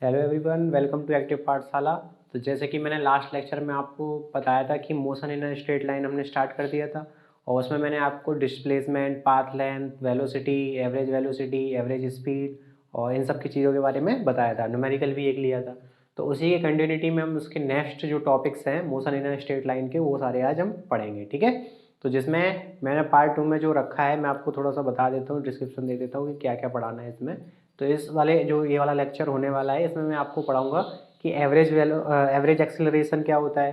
Hello everyone, welcome to active Pathshala. तो जैसे कि मैंने लास्ट लेक्चर में आपको बताया था कि motion in a straight line हमने स्टार्ट कर दिया था और उसमें मैंने आपको displacement, path length, velocity, average speed और इन सब की चीज़ों के बारे में बताया था। न्यूमेरिकल भी एक लिया था। तो उसी के कंटिन्यूटी में हम उसके नेक्स्ट जो टॉपिक्स हैं motion in a straight line के, वो सारे आज हम पढ़ेंगे, ठीक है। तो जिसमें मैंने पार्ट 2 में जो रखा है मैं आपको थोड़ा सा बता देता हूँ, डिस्क्रिप्शन दे देता हूँ कि क्या क्या पढ़ाना है इसमें। तो इस वाले जो ये वाला लेक्चर होने वाला है इसमें मैं आपको पढ़ाऊंगा कि एवरेज एक्सेलरेशन क्या होता है,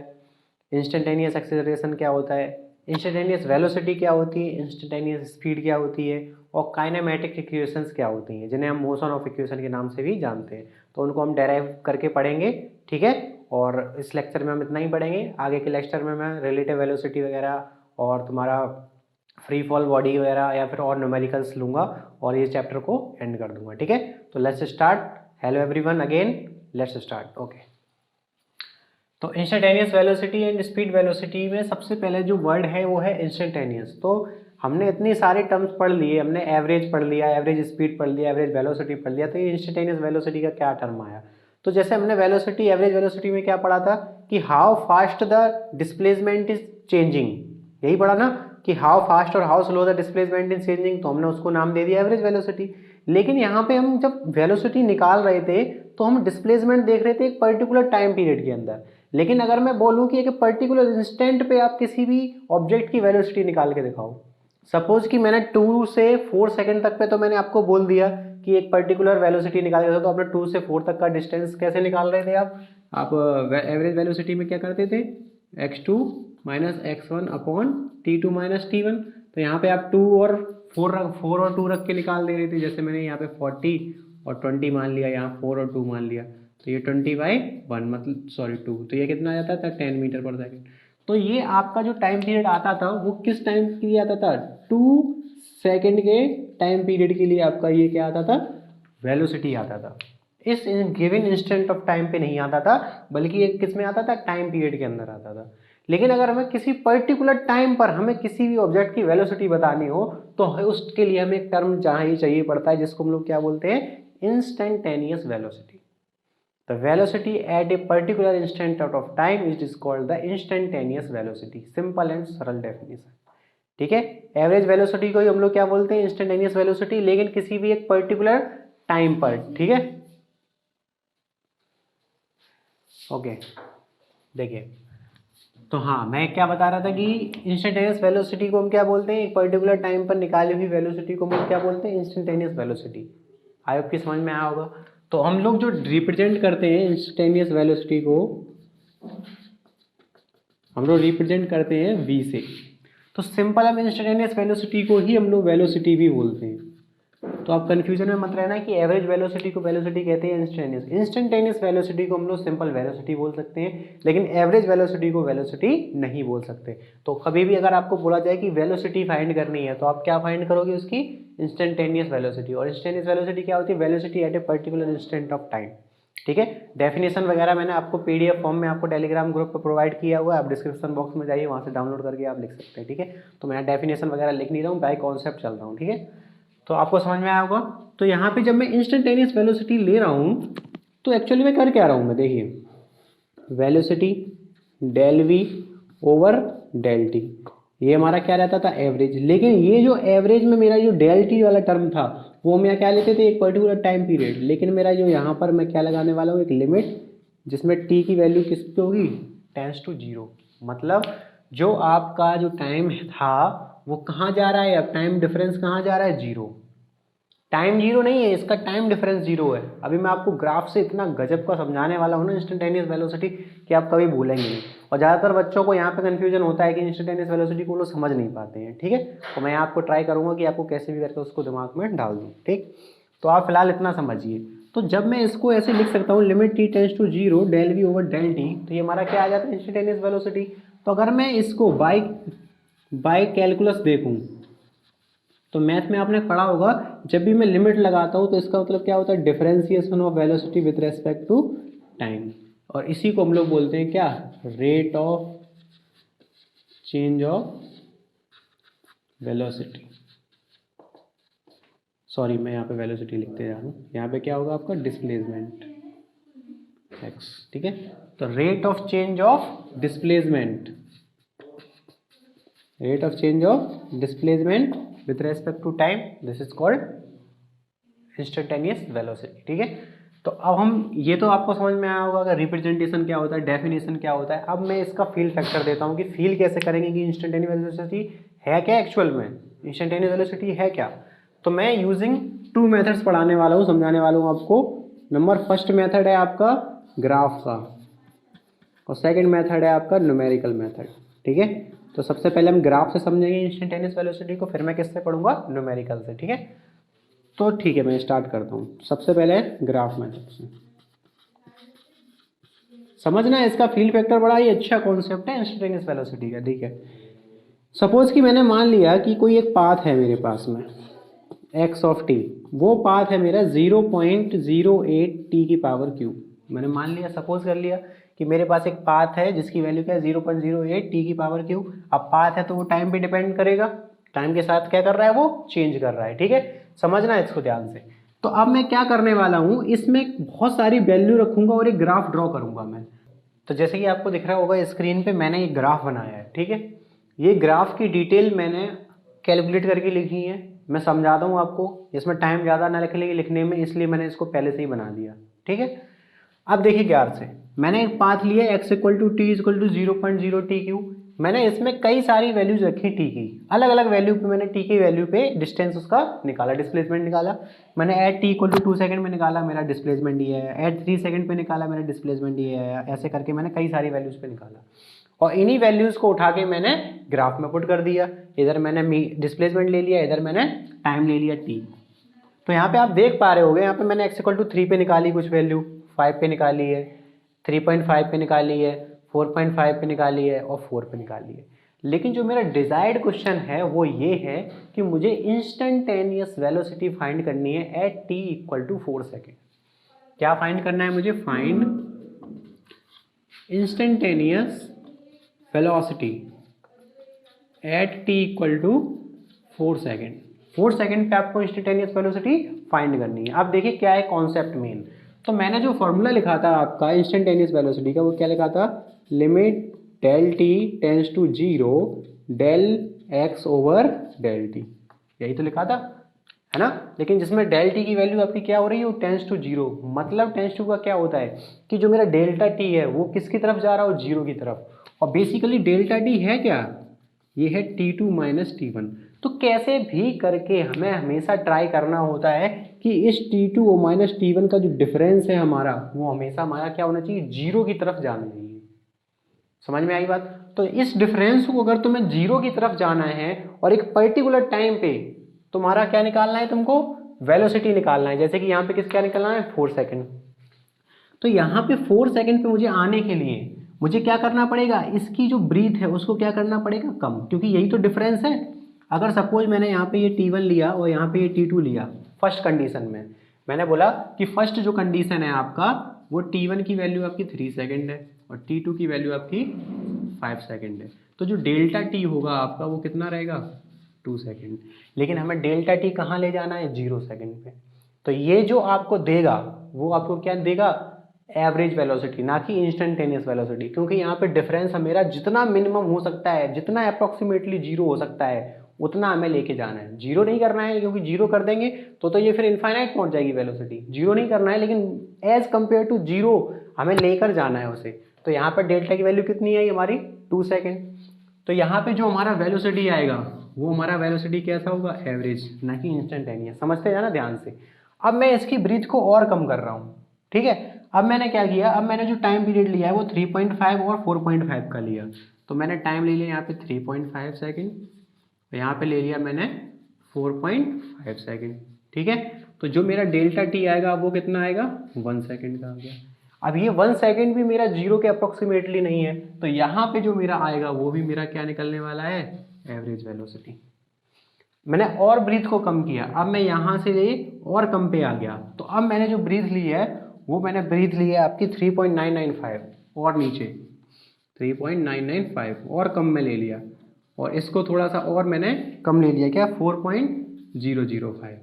इंस्टेंटेनियस एक्सेलरेशन क्या होता है, इंस्टेंटेनियस वेलोसिटी क्या होती है, इंस्टेंटेनियस स्पीड क्या होती है और काइनेमेटिक इक्वेशंस क्या होती हैं, जिन्हें हम मोशन ऑफ इक्वेशन के नाम से भी जानते हैं। तो उनको हम डेराइव करके पढ़ेंगे, ठीक है। और इस लेक्चर में हम इतना ही पढ़ेंगे। आगे के लेक्चर में मैं रिलेटिव वेलोसिटी वगैरह और तुम्हारा फ्री फॉल बॉडी वगैरह या फिर और न्यूमेरिकल्स लूंगा और ये चैप्टर को एंड कर दूंगा, ठीक है। तो let's start. Hello everyone, again let's start. Okay, तो instantaneous velocity and speed velocity में सबसे पहले जो वर्ड है वो है इंस्टेंटेनियस। तो हमने इतनी सारे टर्म्स पढ़ लिए, हमने एवरेज पढ़ लिया, एवरेज स्पीड पढ़ लिया, एवरेज वेलोसिटी पढ़ लिया। तो ये इंस्टेंटेनियस वेलोसिटी का क्या टर्म आया? तो जैसे हमने वेलोसिटी, एवरेज वेलोसिटी में क्या पढ़ा था कि how fast the displacement is changing, यही पढ़ा ना कि हाउ फास्ट और how slow the displacement is changing. तो हमने उसको नाम दे दिया एवरेज वेलोसिटी। लेकिन यहाँ पे हम जब वेलोसिटी निकाल रहे थे तो हम डिस्प्लेसमेंट देख रहे थे एक पर्टिकुलर टाइम पीरियड के अंदर। लेकिन अगर मैं बोलूं कि एक पर्टिकुलर इंस्टेंट पे आप किसी भी ऑब्जेक्ट की वेलोसिटी निकाल के दिखाओ, सपोज कि मैंने 2 से 4 सेकंड तक पे तो मैंने आपको बोल दिया कि एक पर्टिकुलर वेलोसिटी निकाल के, तो आपने 2 से 4 तक का डिस्टेंस कैसे निकाल रहे थे आप एवरेज वेलोसिटी में क्या करते थे, x2 minus x1 upon t2 minus t1। तो यहाँ पे आप 2 और 4 और 2 रख के निकाल दे रहे थे। जैसे मैंने यहाँ पे 40 और 20 मान लिया, यहाँ 4 और 2 मान लिया, तो ये 20/1 मतलब सॉरी 2, तो ये कितना आ जाता था 10 मीटर पर सेकेंड। तो ये आपका जो टाइम पीरियड आता था वो किस टाइम के लिए आता था? 2 सेकेंड के टाइम पीरियड के लिए आपका ये क्या आता था? वेलोसिटी आता था। इस गिवन इंस्टेंट ऑफ टाइम पे नहीं आता था, बल्कि ये किस में आता था? टाइम पीरियड के अंदर आता था। लेकिन अगर हमें किसी पर्टिकुलर टाइम पर हमें किसी भी ऑब्जेक्ट की वेलोसिटी बतानी हो तो उसके लिए हमें एक टर्म जहां ही चाहिए पड़ता है, जिसको हम लोग क्या बोलते हैं? Instantaneous velocity. The velocity at a particular instant out of time is called the instantaneous velocity. Simple and सरल definition, ठीक है। एवरेज वेलोसिटी को ही हम लोग क्या बोलते हैं? इंस्टेंटेनियस वेलोसिटी, लेकिन किसी भी एक पर्टिकुलर टाइम पर, ठीक है। ओके, देखिए, तो हाँ मैं क्या बता रहा था कि इंस्टेंटेनियस वेलोसिटी को हम क्या बोलते हैं? एक पर्टिकुलर टाइम पर निकाली हुई वेलोसिटी को हम क्या बोलते हैं? Instantaneous velocity. आई होप की समझ में आया होगा। तो हम लोग जो रिप्रेजेंट करते हैं इंस्टेंटेनियस वेलोसिटी को, हम लोग रिप्रेजेंट करते हैं v से। तो सिंपल हम इंस्टेंटेनियस वेलोसिटी को ही हम लोग वेलोसिटी भी बोलते हैं। तो आप कंफ्यूजन में मत रहना कि एवरेज वेलोसिटी को वेलोसिटी कहते हैं इंस्टेंटेनियस वेलोसिटी को हम लोग सिंपल वेलोसिटी बोल सकते हैं, लेकिन एवरेज वेलोसिटी को वेलोसिटी नहीं बोल सकते। तो कभी भी अगर आपको बोला जाए कि वेलोसिटी फाइंड करनी है तो आप क्या फाइंड करोगे? उसकी इंस्टेंटेनियस वेलोसिटी। और इंस्टेंटेनियस वेलोसिटी क्या होती है? Velocity at a particular instant of time, ठीक है। डेफिनेशन वगैरह मैंने आपको पीडीएफ फॉर्म में आपको टेलीग्राम ग्रुप पर प्रोवाइड किया हुआ है, आप डिस्क्रिप्शन बॉक्स में जाइए, वहाँ से डाउनलोड करके आप लिख सकते हैं, ठीक है। तो मैं डेफिनेशन वगैरह लिख नहीं रहा हूँ, बाय कॉन्सेप्ट चल रहा हूँ, ठीक है। तो आपको समझ में आया होगा। तो यहाँ पे जब मैं इंस्टेंटेनियस वेलोसिटी ले रहा हूँ तो एक्चुअली मैं कर क्या रहा हूँ? मैं देखिए, velocity del v over del t, ये हमारा क्या रहता था? एवरेज। लेकिन ये जो एवरेज में मेरा जो डेल टी वाला टर्म था वो मैं क्या लेते थे? एक पर्टिकुलर टाइम पीरियड। लेकिन मेरा जो यहाँ पर मैं क्या लगाने वाला हूँ? एक लिमिट, जिसमें टी की वैल्यू किस पे होगी? Tends to zero. मतलब जो आपका जो टाइम था वो कहाँ जा रहा है? अब टाइम डिफरेंस कहाँ जा रहा है? जीरो। टाइम जीरो नहीं है, इसका टाइम डिफरेंस जीरो है। अभी मैं आपको ग्राफ से इतना गजब का समझाने वाला हूँ ना इंस्टेंटेनियस वेलोसिटी, कि आप कभी भूलेंगे नहीं। और ज़्यादातर बच्चों को यहाँ पे कंफ्यूजन होता है कि इंस्टेंटेनियस वेलोसिटी को लोग समझ नहीं पाते हैं, ठीक है। तो मैं आपको ट्राई करूँगा कि आपको कैसे भी करके उसको दिमाग में डाल दूँ, ठीक। तो आप फिलहाल इतना समझिए। तो जब मैं इसको ऐसे लिख सकता हूँ, limit t tends to zero del v over del t, तो ये हमारा क्या आ जाता है? Instantaneous velocity. तो अगर मैं इसको बाय कैलकुलस देखूँ तो मैथ में आपने पढ़ा होगा, जब भी मैं लिमिट लगाता हूं तो इसका मतलब क्या होता है? Differentiation of velocity with respect to time. और इसी को हम लोग बोलते हैं क्या? Rate of change of velocity. Sorry, मैं यहाँ पे वेलोसिटी लिखते जा रहा हूँ, यहाँ पे क्या होगा आपका? डिस्प्लेसमेंट। x, ठीक है। तो rate of change of displacement, rate of change of displacement with respect to time, this is called instantaneous velocity, ठीक है। तो अब हम, ये तो आपको समझ में आया होगा कि रिप्रेजेंटेशन क्या होता है, डेफिनेशन क्या होता है। अब मैं इसका फील फैक्टर देता हूँ कि फील कैसे करेंगे कि इंस्टेंटेनियस वेलोसिटी है क्या, एक्चुअल में इंस्टेंटेनियस वेलोसिटी है क्या। तो मैं यूजिंग 2 मेथड्स पढ़ाने वाला हूँ, समझाने वाला हूँ आपको। नंबर फर्स्ट मेथड है आपका ग्राफ का, और सेकंड मेथड है आपका न्यूमेरिकल मेथड, ठीक है। तो सबसे पहले हम ग्राफ से समझेंगे इंस्टेंटेनियस वेलोसिटी को, फिर मैं किससे पढ़ूंगा, न्यूमेरिकल से, ठीक है। तो ठीक है, मैं स्टार्ट करता हूँ। सबसे पहले ग्राफ मेथड से समझना है, इसका फील फैक्टर बड़ा ही अच्छा कॉन्सेप्ट है इंस्टेंटेनियस वेलोसिटी का, ठीक है। सपोज कि मैंने मान लिया कि कोई एक पाथ है मेरे पास में x ऑफ t, वो पाथ है मेरा 0.08 t की पावर क्यूब। मैंने मान लिया, सपोज कर लिया कि मेरे पास एक पाथ है जिसकी वैल्यू क्या है, 0.08 t की पावर क्यूब। अब पाथ है तो वो टाइम पे डिपेंड करेगा, टाइम के साथ क्या कर रहा है, वो चेंज कर रहा है, ठीक है। समझना है इसको ध्यान से। तो अब मैं क्या करने वाला हूँ, इसमें बहुत सारी वैल्यू रखूंगा और एक ग्राफ ड्रॉ करूंगा मैं। तो जैसे कि आपको दिख रहा होगा स्क्रीन पे, मैंने एक ग्राफ बनाया है, ठीक है। ये ग्राफ की डिटेल मैंने कैलकुलेट करके लिखी है, मैं समझाता हूँ आपको। इसमें टाइम ज़्यादा ना लगेगी लिखने में, इसलिए मैंने इसको पहले से ही बना दिया, ठीक है। अब देखिए ध्यान से, मैंने एक पाथ लिया x equal to t equal to 0.0 t q. मैंने इसमें कई सारी वैल्यूज रखी टी की, अलग अलग वैल्यू पे मैंने टी की वैल्यू पे डिस्टेंस उसका निकाला, डिस्प्लेसमेंट निकाला। मैंने at t equal to 2 second में निकाला, मेरा डिस्प्लेसमेंट ये है। एट 3 सेकंड पे निकाला, मेरा डिस्प्लेसमेंट ये है। ऐसे करके मैंने कई सारी वैल्यूज पे निकाला, और इन्हीं वैल्यूज को उठा के मैंने ग्राफ में पुट कर दिया। इधर मैंने डिस्प्लेसमेंट ले लिया, इधर मैंने टाइम ले लिया टी। तो यहाँ पे आप देख पा रहे होगे, यहाँ पे मैंने एक्स इक्वल टू 3 पे निकाली कुछ वैल्यू, 5 पे निकाली है, 3.5 पे निकाली है, 4.5 पे निकाली है, और 4 पे निकाली है। लेकिन जो मेरा डिजायर्ड क्वेश्चन है वो ये है कि मुझे इंस्टेंटेनियस वेलोसिटी फाइंड करनी है at t equal to 4 second. क्या फाइंड करना है मुझे, find instantaneous velocity at t equal to 4 second. 4 second पे आपको इंस्टेंटेनियस वेलोसिटी फाइंड करनी है। अब देखिए क्या है कॉन्सेप्ट मेन। तो मैंने जो फॉर्मूला लिखा था आपका इंस्टेंटेनियस वेलोसिटी का, वो क्या लिखा था, limit del t tends to 0 del x over del t, यही तो लिखा था, है ना। लेकिन जिसमें डेल टी की वैल्यू आपकी क्या हो रही है, वो टेंस टू 0। मतलब टेंस टू का क्या होता है कि जो मेरा डेल्टा टी है वो किसकी तरफ जा रहा है, 0 की तरफ। और बेसिकली डेल्टा टी है क्या, ये है T2 माइनस T1। तो कैसे भी करके हमें हमेशा ट्राई करना होता है कि इस T2 और माइनस T1 का जो डिफरेंस है हमारा, वो हमेशा हमारा क्या होना चाहिए, 0 की तरफ जाना चाहिए। समझ में आई बात। तो इस डिफरेंस को अगर तुम्हें 0 की तरफ जाना है और एक पर्टिकुलर टाइम पे तुम्हारा क्या निकालना है, तुमको वेलोसिटी निकालना है। जैसे कि यहाँ पे किस क्या निकालना है, 4 सेकेंड। तो यहाँ पे 4 सेकेंड पे मुझे आने के लिए मुझे क्या करना पड़ेगा, इसकी जो ब्रीथ है उसको क्या करना पड़ेगा, कम, क्योंकि यही तो डिफरेंस है। अगर सपोज मैंने यहाँ पे ये T1 लिया और यहाँ पे ये T2 लिया, फर्स्ट कंडीशन में मैंने बोला कि फर्स्ट जो कंडीशन है आपका, वो T1 की वैल्यू आपकी 3 सेकेंड है और T2 की वैल्यू आपकी 5 सेकेंड है। तो जो डेल्टा टी होगा आपका वो कितना रहेगा, 2 सेकेंड। लेकिन हमें डेल्टा टी कहाँ ले जाना है, 0 सेकेंड पे। तो ये जो आपको देगा वो आपको क्या देगा, एवरेज वेलोसिटी, ना कि इंस्टेंटेनियस वेलोसिटी। क्योंकि यहाँ पे डिफरेंस मेरा जितना मिनिमम हो सकता है, जितना अप्रोक्सीमेटली 0 हो सकता है, उतना हमें लेके जाना है। 0 नहीं करना है, क्योंकि 0 कर देंगे तो ये फिर इनफाइनाइट पहुंच जाएगी वेलोसिटी। 0 नहीं करना है, लेकिन एज कंपेयर टू 0 हमें लेकर जाना है उसे। तो यहाँ पर डेल्टा की वैल्यू कितनी है हमारी, 2 सेकेंड। तो यहाँ पे जो हमारा वेलोसिटी आएगा वो हमारा वेलोसिटी कैसा होगा, एवरेज, ना कि इंस्टेंटेनियस। समझते हैं ना ध्यान से। अब मैं इसकी ब्रीथ को और कम कर रहा हूँ, ठीक है। अब मैंने क्या किया, अब मैंने जो टाइम पीरियड लिया है वो 3.5 और 4.5 का लिया। तो मैंने टाइम ले लिया यहाँ पे 3.5 सेकेंड, यहाँ पे ले लिया मैंने 4.5 सेकेंड, ठीक है। तो जो मेरा डेल्टा टी आएगा वो कितना आएगा, 1 सेकेंड का आ गया। अब ये 1 सेकेंड भी मेरा 0 के अप्रोक्सीमेटली नहीं है, तो यहाँ पे जो मेरा आएगा वो भी मेरा क्या निकलने वाला है, एवरेज वेलोसिटी। मैंने और ब्रीथ को कम किया, अब मैं यहाँ से और कम पे आ गया। तो अब मैंने जो ब्रीथ ली है वो मैंने ब्रीथ ली है आपकी 3.995 और नीचे 3.995 और कम में ले लिया, और इसको थोड़ा सा और मैंने कम ले लिया, क्या, 4.005।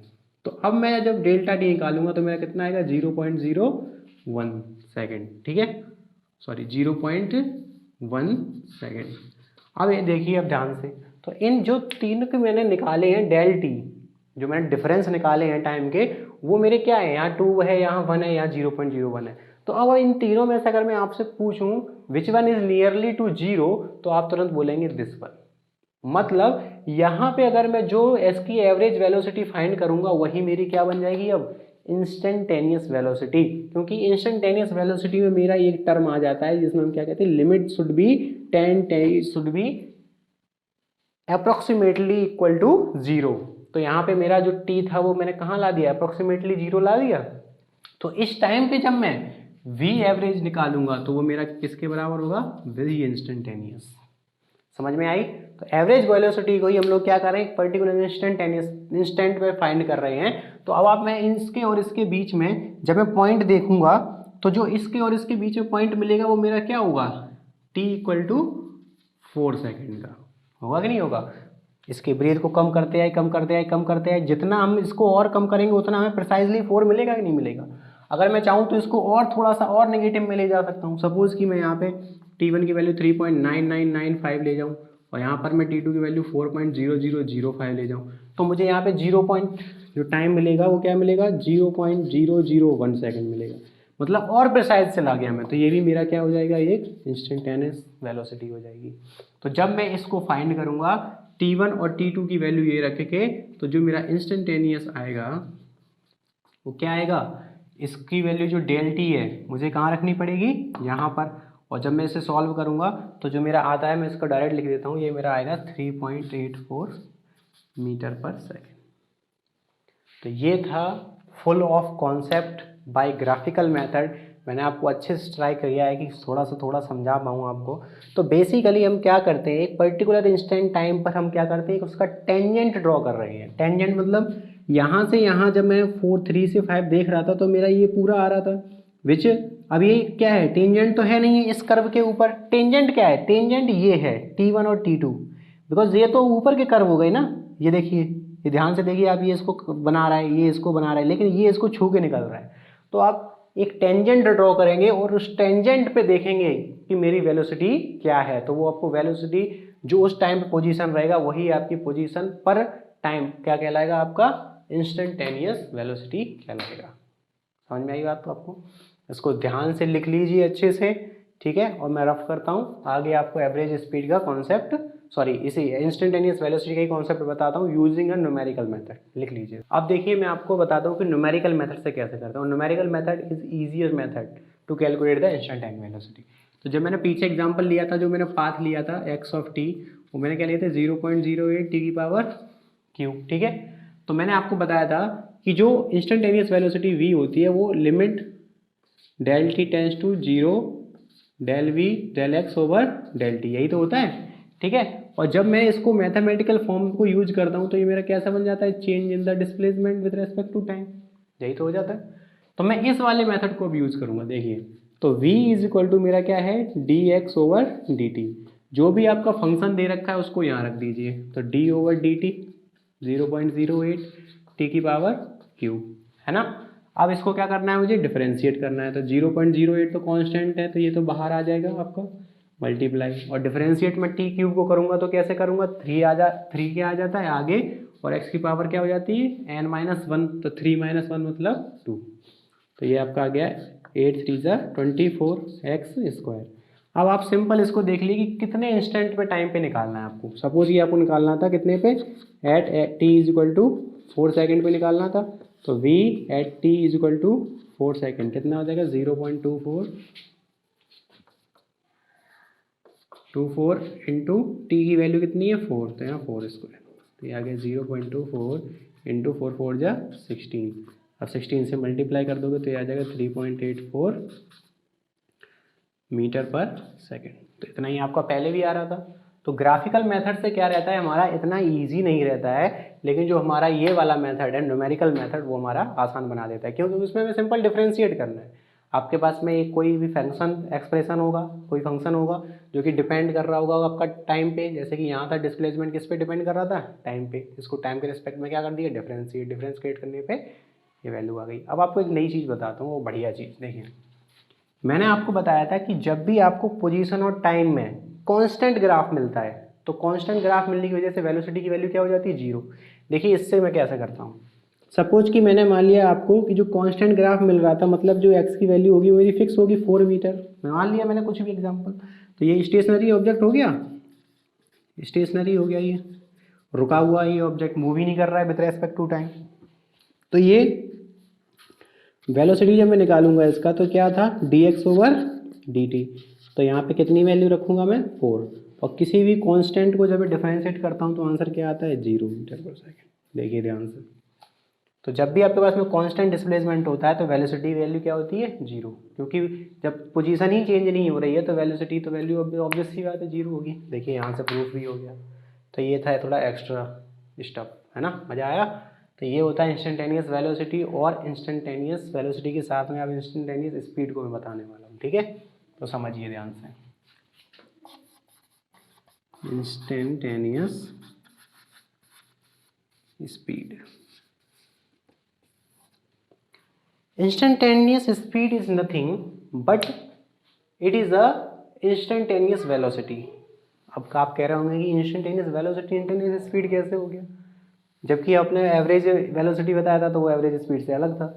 तो अब मैं जब डेल्टा टी निकालूंगा तो मेरा कितना आएगा, 0.01 सेकेंड, ठीक है, सॉरी 0.1 सेकेंड। अब ये देखिए अब ध्यान से, तो इन जो तीन के मैंने निकाले हैं डेल टी, जो मैंने डिफरेंस निकाले हैं टाइम के, वो मेरे क्या है, यहाँ 2 है, यहाँ 1 है, यहाँ 0.01 है। तो अब इन तीनों में से अगर मैं आपसे पूछूं which one is nearly to 0, तो आप तुरंत बोलेंगे दिस वन। मतलब यहाँ पे अगर मैं जो एस की एवरेज वेलोसिटी फाइंड करूंगा वही मेरी क्या बन जाएगी अब, इंस्टेंटेनियस वेलोसिटी। क्योंकि इंस्टेंटेनियस वेलोसिटी में मेरा एक टर्म आ जाता है जिसमें हम क्या कहते हैं, limit should be approximately equal to 0। तो यहाँ पे मेरा जो टी था वो मैंने कहाँ ला दिया, अप्रोक्सीमेटली 0 ला दिया। तो इस टाइम पे जब मैं वी एवरेज निकालूंगा तो वो मेरा किसके बराबर होगा, वी इंस्टेंटेनियस। समझ में आई। तो एवरेज वेलोसिटी को ही हम लोग क्या कर रहे हैं, एक पर्टिकुलर इंस्टेंट पे फाइंड कर रहे हैं। तो अब आप मैं इसके और इसके बीच में जब मैं पॉइंट देखूंगा तो जो इसके और इसके बीच में पॉइंट मिलेगा वो मेरा क्या होगा, t इक्वल टू 4 सेकेंड का होगा कि नहीं होगा। इसके ब्रीथ को कम करते आए, जितना हम इसको और कम करेंगे उतना हमें प्रिसाइजली 4 मिलेगा कि नहीं मिलेगा। अगर मैं चाहूँ तो इसको और थोड़ा सा और नेगेटिव में ले जा सकता हूँ। सपोज कि मैं यहाँ पे t1 की वैल्यू 3.9995 ले जाऊँ और यहाँ पर मैं t2 की वैल्यू 4.0005 ले जाऊँ, तो मुझे यहाँ पे जो टाइम मिलेगा वो क्या मिलेगा, 0.001 सेकेंड मिलेगा। मतलब और प्रिसाइज चला गया मैं, तो ये भी मेरा क्या हो जाएगा, एक इंस्टेंटेनियस वेलोसिटी हो जाएगी। तो जब मैं इसको फाइंड करूँगा t1 और t2 की वैल्यू ये रख के, तो जो मेरा इंस्टेंटेनियस आएगा वो क्या आएगा, इसकी वैल्यू जो डेल टी है मुझे कहाँ रखनी पड़ेगी, यहाँ पर। और जब मैं इसे सॉल्व करूँगा तो जो मेरा आता है मैं इसको डायरेक्ट लिख देता हूँ, ये मेरा आएगा 3.84 मीटर पर सेकेंड। तो ये था full of concept bye graphical method. मैंने आपको अच्छे से ट्राई किया है कि थोड़ा समझा पाऊँ आपको। तो बेसिकली हम क्या करते हैं, एक पर्टिकुलर इंस्टेंट टाइम पर हम क्या करते हैं, उसका टेंजेंट ड्रॉ कर रहे हैं। टेंजेंट मतलब यहाँ से यहाँ जब मैं 3 से 5 देख रहा था तो मेरा ये पूरा आ रहा था, विच अब ये क्या है, टेंजेंट तो है नहीं है इस कर्व के ऊपर। टेंजेंट क्या है, टेंजेंट ये है t1 और t2, बिकॉज ये तो ऊपर के कर्व हो गए ना। ये देखिए, ये ध्यान से देखिए आप, ये इसको बना रहा है, ये इसको बना रहा है, लेकिन ये इसको छू के निकल रहा है। तो आप एक टेंजेंट ड्रॉ करेंगे और उस टेंजेंट पे देखेंगे कि मेरी वेलोसिटी क्या है। तो वो आपको वेलोसिटी जो उस टाइम पे पोजीशन रहेगा वही आपकी पोजीशन पर टाइम क्या कहलाएगा, आपका इंस्टेंटेनियस वेलोसिटी कहलाएगा। समझ में आई बात। तो आपको इसको ध्यान से लिख लीजिए अच्छे से, ठीक है। और मैं रफ करता हूँ आगे आपको एवरेज स्पीड का कॉन्सेप्ट, सॉरी इसी इंस्टेंटेनियस वेलोसिटी का ही कॉन्सेप्ट बताता हूँ यूजिंग अ न्यूमेरिकल मेथड। लिख लीजिए। अब देखिए मैं आपको बताता हूँ कि न्यूमेरिकल मेथड से कैसे करता हूँ। Numerical method is easier method to calculate the instantaneous velocity. तो जब मैंने पीछे एग्जाम्पल लिया था, जो मैंने पाथ लिया था x ऑफ t, वो मैंने क्या लिया था 0.08 t की पावर क्यूब, ठीक है। तो मैंने आपको बताया था कि जो इंस्टेंटेनियस वेलोसिटी v होती है वो limit del t tends to 0 del v del x over del t, यही तो होता है, ठीक है। और जब मैं इसको मैथमेटिकल फॉर्म को यूज करता हूँ तो ये मेरा कैसा बन जाता है, change in the displacement with respect to time, यही तो हो जाता है। तो मैं इस वाले मेथड को अब यूज करूँगा। देखिए तो v इज इक्वल टू मेरा क्या है, dx ओवर dt। जो भी आपका फंक्शन दे रखा है उसको यहाँ रख दीजिए। तो d ओवर dt 0.08 t की पावर क्यूब, है ना। अब इसको क्या करना है, मुझे डिफरेंशिएट करना है। तो 0.08 तो कांस्टेंट है, तो ये तो बाहर आ जाएगा आपका मल्टीप्लाई, और डिफरेंशिएट में टी क्यूब को करूँगा तो कैसे करूँगा, 3 क्या आ जाता है आगे, और एक्स की पावर क्या हो जाती है n-1, तो 3 - 1 मतलब 2। तो ये आपका आ गया 8 3 24x²। अब आप सिंपल इसको देख लीजिए कि कितने इंस्टेंट पे टाइम पे निकालना है आपको। सपोज ये आपको निकालना था कितने पे, at t is equal to 4 second पे निकालना था। तो v at t is equal to 4 second कितना हो जाएगा, 0.24 इंटू टी की वैल्यू कितनी है 4, तो यहाँ 4²। तो ये आ गया 0.24 इंटू 4 4 जा 16। अब 16 से मल्टीप्लाई कर दोगे तो ये आ जाएगा 3.84 मीटर पर सेकेंड। तो इतना ही आपका पहले भी आ रहा था। तो ग्राफिकल मेथड से क्या रहता है, हमारा इतना इजी नहीं रहता है, लेकिन जो हमारा ये वाला मेथड है न्यूमेरिकल मेथड, वो हमारा आसान बना देता है, क्योंकि उसमें हमें सिंपल डिफरेंशिएट करना है। आपके पास में एक कोई भी फंक्शन एक्सप्रेशन होगा, कोई फंक्शन होगा जो कि डिपेंड कर रहा होगा आपका टाइम पे। जैसे कि यहाँ था डिस्प्लेसमेंट किस पे डिपेंड कर रहा था, टाइम पे। इसको टाइम के रिस्पेक्ट में क्या कर दिया, डिफरेंशिएट करने पे ये वैल्यू आ गई। अब आपको एक नई चीज़ बताता हूँ, वो बढ़िया चीज़ देखिए। मैंने आपको बताया था कि जब भी आपको पोजीशन और टाइम में कांस्टेंट ग्राफ मिलता है तो कांस्टेंट ग्राफ मिलने की वजह से वेलोसिटी की वैल्यू क्या हो जाती है, 0। देखिए इससे मैं कैसे करता हूँ, सपोज कि मैंने मान लिया आपको कि जो कांस्टेंट ग्राफ मिल रहा था, मतलब जो एक्स की वैल्यू होगी मेरी फिक्स होगी 4 मीटर। मैं मान लिया मैंने कुछ भी एग्जांपल, तो ये स्टेशनरी ऑब्जेक्ट हो गया, स्टेशनरी हो गया, ये रुका हुआ, ये ऑब्जेक्ट मूव ही नहीं कर रहा है विद रेस्पेक्ट टू टाइम। तो ये वेलोसिटी जब मैं निकालूंगा इसका तो क्या था, dx/dt। तो यहाँ पे कितनी वैल्यू रखूंगा मैं, 4। और किसी भी कांस्टेंट को जब मैं डिफरेंशिएट करता हूँ तो आंसर क्या आता है, 0 मीटर पर सेकेंड। देखिए ध्यान से, तो जब भी आपके पास में कांस्टेंट डिस्प्लेसमेंट होता है तो वेलोसिटी वैल्यू क्या होती है, 0। क्योंकि जब पोजीशन ही चेंज नहीं हो रही है तो वेलोसिटी तो वैल्यू ऑब्वियस सी बात है 0 होगी। देखिए यहाँ से प्रूफ भी हो गया। तो ये था थोड़ा एक्स्ट्रा स्टफ, है ना, मज़ा आया। तो ये होता है इंस्टेंटेनियस वेलोसिटी, और इंस्टेंटेनियस वेलोसिटी के साथ में अब इंस्टेंटेनियस स्पीड को मैं बताने वाला हूँ, ठीक है। तो समझिए ध्यान से, instantaneous speed. Instantaneous speed is nothing but it is a instantaneous velocity। अब आप कह रहे होंगे कि इंस्टेंटेनियस वेलोसिटी इंस्टेंटेनियस स्पीड कैसे हो गया, जबकि आपने एवरेज वेलोसिटी बताया था तो वो एवरेज स्पीड से अलग था।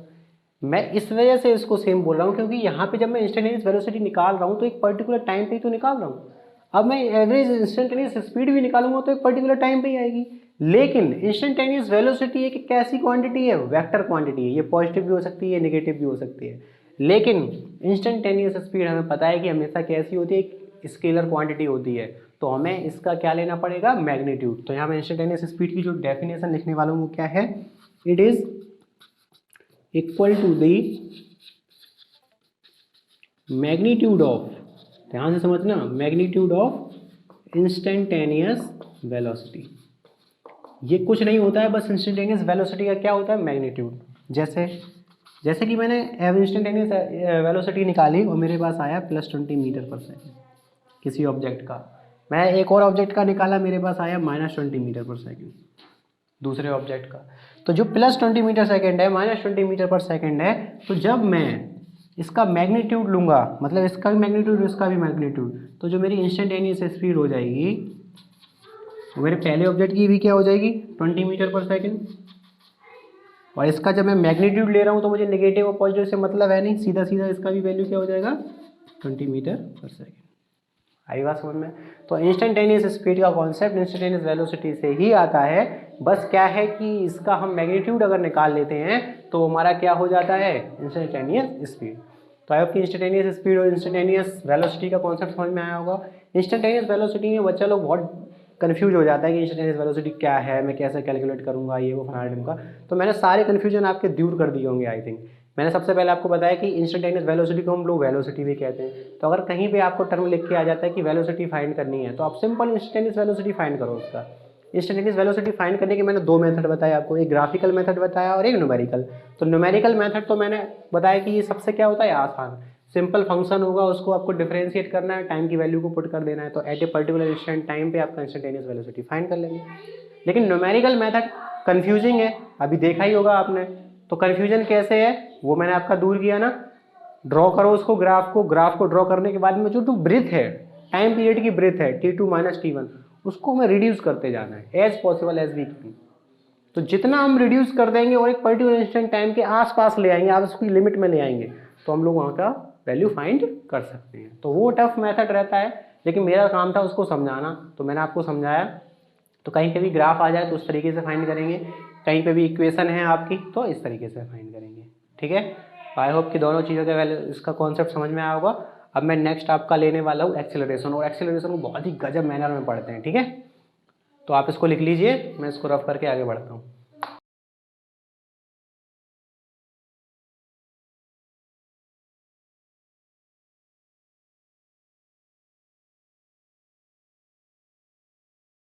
मैं इस वजह से इसको सेम बोल रहा हूँ क्योंकि यहाँ पे जब मैं इंस्टेंटेनियस वेलोसिटी निकाल रहा हूँ तो एक पर्टिकुलर टाइम पे ही तो निकाल रहा हूँ। अब मैं एवरेज इंस्टेंटेनियस स्पीड भी निकालूंगा तो एक पर्टिकुलर टाइम पे ही आएगी। लेकिन इंस्टेंटेनियस वेलोसिटी एक कैसी क्वांटिटी है, वेक्टर क्वांटिटी है। ये पॉजिटिव भी हो सकती है, नेगेटिव भी हो सकती है। लेकिन इंस्टेंटेनियस स्पीड हमें पता है कि हमेशा कैसी होती है, एक स्केलर क्वांटिटी होती है। तो हमें इसका क्या लेना पड़ेगा, मैग्नीट्यूड। तो यहाँ मैं इंस्टेंटेनियस स्पीड की जो डेफिनेशन लिखने वाला हूँ वो क्या है, it is equal to the magnitude of, ध्यान से समझना, मैग्नीट्यूड ऑफ इंस्टेंटेनियस वेलोसिटी। ये कुछ नहीं होता है, बस इंस्टेंटेनियस वेलोसिटी का क्या होता है, मैग्नीट्यूड। जैसे कि मैंने इंस्टेंटेनियस वेलोसिटी निकाली और मेरे पास आया +20 मीटर पर सेकेंड किसी ऑब्जेक्ट का। मैं एक और ऑब्जेक्ट का निकाला, मेरे पास आया -20 मीटर पर सेकेंड दूसरे ऑब्जेक्ट का। तो जो +20 मीटर सेकेंड है, -20 मीटर पर सेकेंड है, तो जब मैं इसका मैग्नीट्यूड लूँगा, मतलब इसका भी मैग्नीट्यूड इसका भी मैग्नीट्यूड, तो जो मेरी इंस्टेंटेनियस स्पीड हो जाएगी वो मेरे पहले ऑब्जेक्ट की भी क्या हो जाएगी, 20 मीटर पर सेकेंड। और इसका जब मैं मैग्नीट्यूड ले रहा हूँ तो मुझे नेगेटिव और पॉजिटिव से मतलब है नहीं, सीधा सीधा इसका भी वैल्यू क्या हो जाएगा, 20 मीटर पर सेकेंड। आई बात समझ में। तो इंस्टेंटेनियस स्पीड का कॉन्सेप्ट इंस्टेंटेनियस वेलोसिटी से ही आता है। बस क्या है कि इसका हम मैग्नीट्यूड अगर निकाल लेते हैं तो हमारा क्या हो जाता है, इंस्टेंटेनियस स्पीड। तो आई होप कि इंस्टेंटेनियस स्पीड और इंस्टेंटेनियस वेलोसिटी का कॉन्सेप्ट समझ में आया होगा। इंस्टेंटेनियस वेलोसिटी में बच्चा लोग बहुत कन्फ्यूज हो जाता है कि इंस्टेंटेनियस वेलोसिटी क्या है, मैं कैसे कैलकुलेट करूंगा, ये वो फलाना का। तो मैंने सारे कन्फ्यूजन आपके दूर कर दिए होंगे आई थिंक। मैंने सबसे पहले आपको बताया कि इंस्टेंटेनियस वेलोसिटी को हम लोग वेलोसिटी भी कहते हैं। तो अगर कहीं पे आपको टर्म लिख के आ जाता है कि वेलोसिटी फाइंड करनी है तो आप सिंपल इंस्टेंटेनियस वेलोसिटी फाइंड करो उसका। इंस्टेंटेनियस वेलोसिटी फाइंड करने के मैंने 2 मेथड बताए आपको, एक ग्राफिकल मेथड बताया और एक न्यूमेरिकल। तो न्यूमेरिकल मेथड तो मैंने बताया कि ये सबसे क्या होता है, आसान। सिंपल फंक्शन होगा, उसको आपको डिफरेंशिएट करना है, टाइम की वैल्यू को पुट कर देना है, तो at a particular instant time पे आपका इंस्टेंटेनियस वेलोसिटी फाइंड कर लेंगे। लेकिन न्यूमेरिकल मेथड कंफ्यूजिंग है, अभी देखा ही होगा आपने। तो कंफ्यूजन कैसे है वो मैंने आपका दूर किया ना। ड्रॉ करो उसको, ग्राफ को ड्रॉ करने के बाद में जो ब्रेथ है, टाइम पीरियड की ब्रेथ है T2 - T1, उसको हमें रिड्यूस करते जाना है as possible as we can. तो जितना हम रिड्यूस कर देंगे और एक पर्टिकुलर इंस्टेंट टाइम के आसपास ले आएंगे, आप उसकी लिमिट में ले आएंगे, तो हम लोग वहाँ का वैल्यू फाइंड कर सकते हैं। तो वो टफ मेथड रहता है, लेकिन मेरा काम था उसको समझाना, तो मैंने आपको समझाया। तो कहीं पे भी ग्राफ आ जाए तो उस तरीके से फाइंड करेंगे, कहीं पे भी इक्वेशन है आपकी तो इस तरीके से फाइंड करेंगे, ठीक है। आई होप कि दोनों चीज़ों के वैल्यू इसका कॉन्सेप्ट समझ में आया होगा। अब मैं नेक्स्ट आपका लेने वाला हूँ एक्सेलरेशन, और एक्सेलरेशन को बहुत ही गजब मैनर में पढ़ते हैं, ठीक है। तो आप इसको लिख लीजिए, मैं इसको रफ करके आगे बढ़ता हूँ।